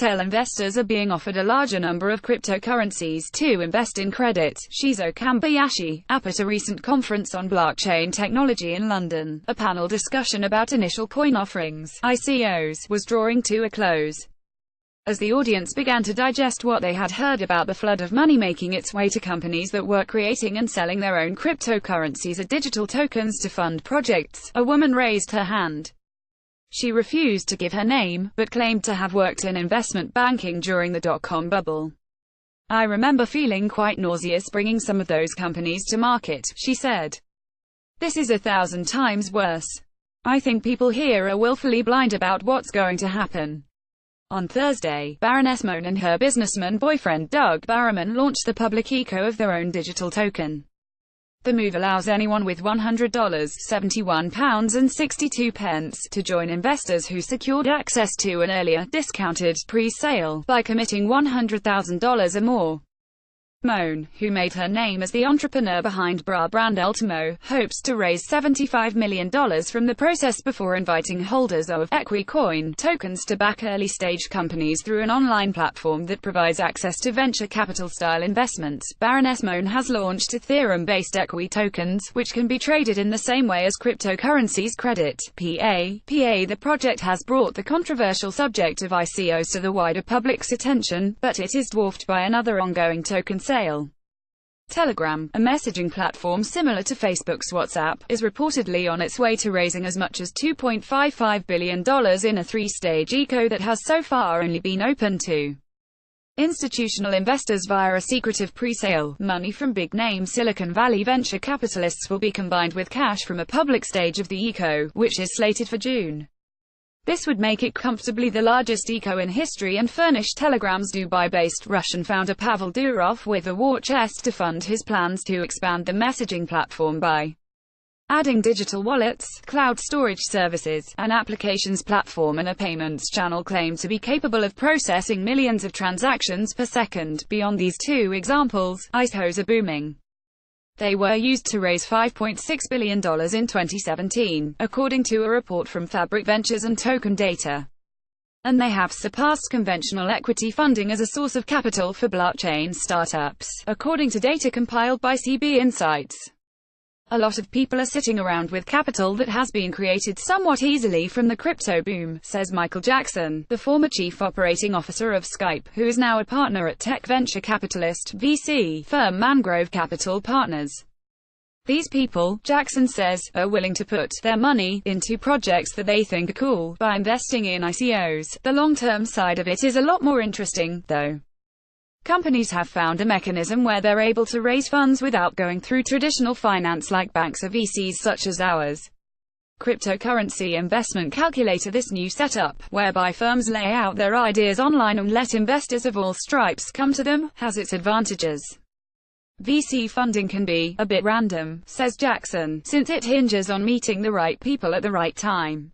retail investors are being offered a larger number of cryptocurrencies to invest in credit. Shizuo Kambayashi, up at a recent conference on blockchain technology in London, a panel discussion about initial coin offerings, ICOs, was drawing to a close. As the audience began to digest what they had heard about the flood of money making its way to companies that were creating and selling their own cryptocurrencies as digital tokens to fund projects, a woman raised her hand. She refused to give her name, but claimed to have worked in investment banking during the dot-com bubble. "I remember feeling quite nauseous bringing some of those companies to market," she said. "This is 1,000 times worse. I think people here are willfully blind about what's going to happen." On Thursday, Baroness Moan and her businessman boyfriend Doug Barrowman launched the public eco of their own digital token. The move allows anyone with $100 £71.62 to join investors who secured access to an earlier, discounted, pre-sale, by committing $100,000 or more. Moan, who made her name as the entrepreneur behind bra brand Ultimo, hopes to raise $75 million from the process before inviting holders of EquiCoin tokens to back early-stage companies through an online platform that provides access to venture capital-style investments. Baroness Moan has launched Ethereum-based Equi tokens, which can be traded in the same way as cryptocurrencies credit, PA. The project has brought the controversial subject of ICOs to the wider public's attention, but it is dwarfed by another ongoing token sale. Telegram, a messaging platform similar to Facebook's WhatsApp, is reportedly on its way to raising as much as $2.55 billion in a three-stage eco that has so far only been open to institutional investors via a secretive pre-sale. Money from big-name Silicon Valley venture capitalists will be combined with cash from a public stage of the eco, which is slated for June. This would make it comfortably the largest eco in history and furnish Telegram's Dubai-based Russian founder Pavel Durov with a war chest to fund his plans to expand the messaging platform by adding digital wallets, cloud storage services, an applications platform and a payments channel claimed to be capable of processing millions of transactions per second. Beyond these two examples, ICOs are booming. They were used to raise $5.6 billion in 2017, according to a report from Fabric Ventures and Token Data. And they have surpassed conventional equity funding as a source of capital for blockchain startups, according to data compiled by CB Insights. A lot of people are sitting around with capital that has been created somewhat easily from the crypto boom, says Michael Jackson, the former chief operating officer of Skype, who is now a partner at tech venture capitalist VC firm Mangrove Capital Partners. These people, Jackson says, are willing to put their money into projects that they think are cool by investing in ICOs. The long-term side of it is a lot more interesting, though. Companies have found a mechanism where they're able to raise funds without going through traditional finance like banks or VCs such as ours. Cryptocurrency Investment Calculator. This new setup, whereby firms lay out their ideas online and let investors of all stripes come to them, has its advantages. VC funding can be a bit random, says Jackson, since it hinges on meeting the right people at the right time.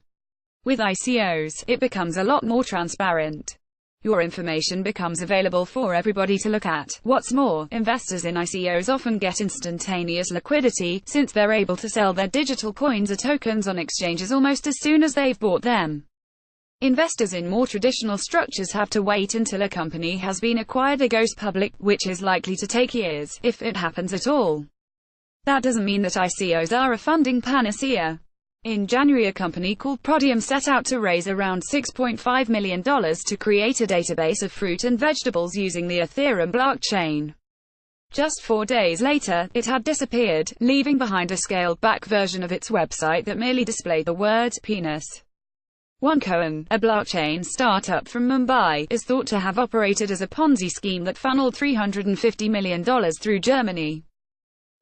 With ICOs, it becomes a lot more transparent. Your information becomes available for everybody to look at. What's more, investors in ICOs often get instantaneous liquidity, since they're able to sell their digital coins or tokens on exchanges almost as soon as they've bought them. Investors in more traditional structures have to wait until a company has been acquired or goes public, which is likely to take years, if it happens at all. That doesn't mean that ICOs are a funding panacea. In January, a company called Prodium set out to raise around $6.5 million to create a database of fruit and vegetables using the Ethereum blockchain. Just 4 days later, it had disappeared, leaving behind a scaled-back version of its website that merely displayed the word penis. OneCoin, a blockchain startup from Mumbai, is thought to have operated as a Ponzi scheme that funneled $350 million through Germany.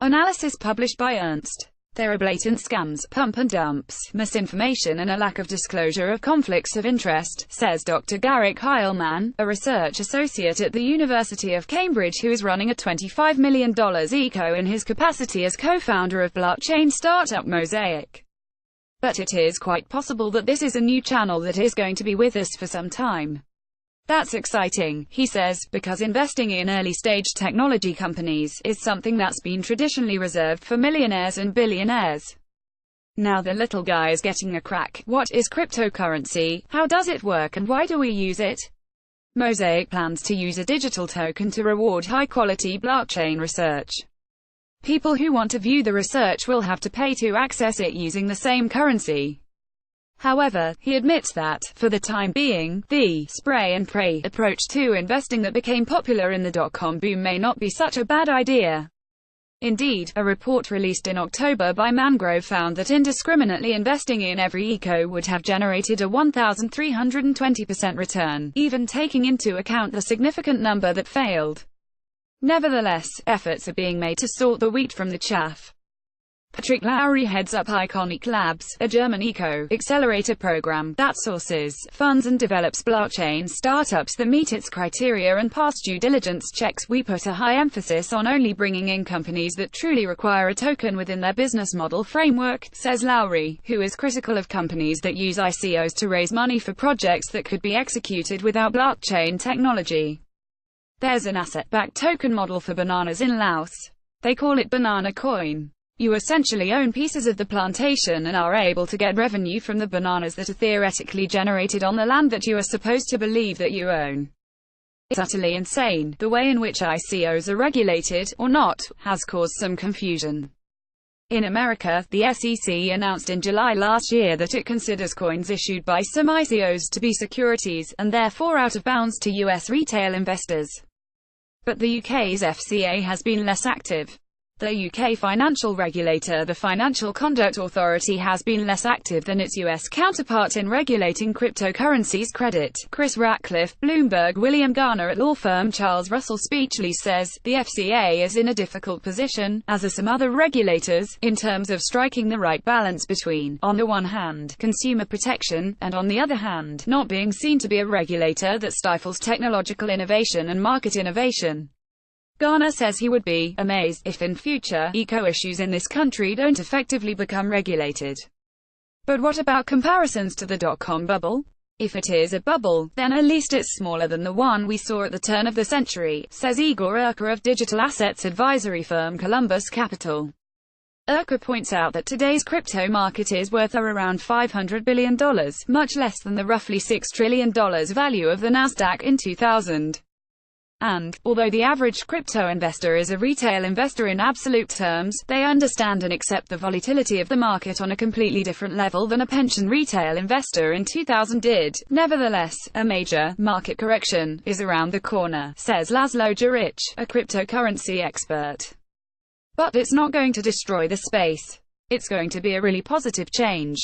Analysis published by Ernst. There are blatant scams, pump and dumps, misinformation and a lack of disclosure of conflicts of interest, says Dr. Garrick Heilman, a research associate at the University of Cambridge who is running a $25 million eco in his capacity as co-founder of blockchain startup Mosaic. But it is quite possible that this is a new channel that is going to be with us for some time. That's exciting, he says, because investing in early-stage technology companies is something that's been traditionally reserved for millionaires and billionaires. Now the little guy is getting a crack. What is cryptocurrency? How does it work and why do we use it? Mosaic plans to use a digital token to reward high-quality blockchain research. People who want to view the research will have to pay to access it using the same currency. However, he admits that, for the time being, the spray-and-pray approach to investing that became popular in the dot-com boom may not be such a bad idea. Indeed, a report released in October by Mangrove found that indiscriminately investing in every eco would have generated a 1,320% return, even taking into account the significant number that failed. Nevertheless, efforts are being made to sort the wheat from the chaff. Patrick Lowry heads up Iconic Labs, a German eco-accelerator program that sources, funds and develops blockchain startups that meet its criteria and pass due diligence checks. We put a high emphasis on only bringing in companies that truly require a token within their business model framework, says Lowry, who is critical of companies that use ICOs to raise money for projects that could be executed without blockchain technology. There's an asset-backed token model for bananas in Laos. They call it Banana Coin. You essentially own pieces of the plantation and are able to get revenue from the bananas that are theoretically generated on the land that you are supposed to believe that you own. It's utterly insane. The way in which ICOs are regulated, or not, has caused some confusion. In America, the SEC announced in July last year that it considers coins issued by some ICOs to be securities, and therefore out of bounds to US retail investors. But the UK's FCA has been less active. The UK financial regulator, the Financial Conduct Authority, has been less active than its US counterpart in regulating cryptocurrencies. Credit. Chris Ratcliffe, Bloomberg. William Garner at law firm Charles Russell Speechley says, the FCA is in a difficult position, as are some other regulators, in terms of striking the right balance between, on the one hand, consumer protection, and on the other hand, not being seen to be a regulator that stifles technological innovation and market innovation. Garner says he would be amazed if in future, eco-issues in this country don't effectively become regulated. But what about comparisons to the dot-com bubble? If it is a bubble, then at least it's smaller than the one we saw at the turn of the century, says Igor Urka of digital assets advisory firm Columbus Capital. Urka points out that today's crypto market is worth around $500 billion, much less than the roughly $6 trillion value of the Nasdaq in 2000. And, although the average crypto investor is a retail investor in absolute terms, they understand and accept the volatility of the market on a completely different level than a pension retail investor in 2000 did. Nevertheless, a major market correction is around the corner, says Laszlo Juric, a cryptocurrency expert. But it's not going to destroy the space. It's going to be a really positive change.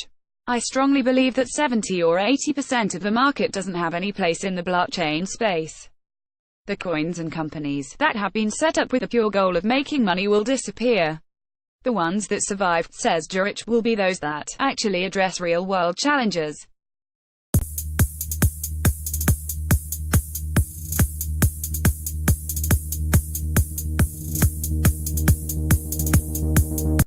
I strongly believe that 70 or 80% of the market doesn't have any place in the blockchain space. The coins and companies that have been set up with the pure goal of making money will disappear. The ones that survive, says Juric, will be those that actually address real-world challenges.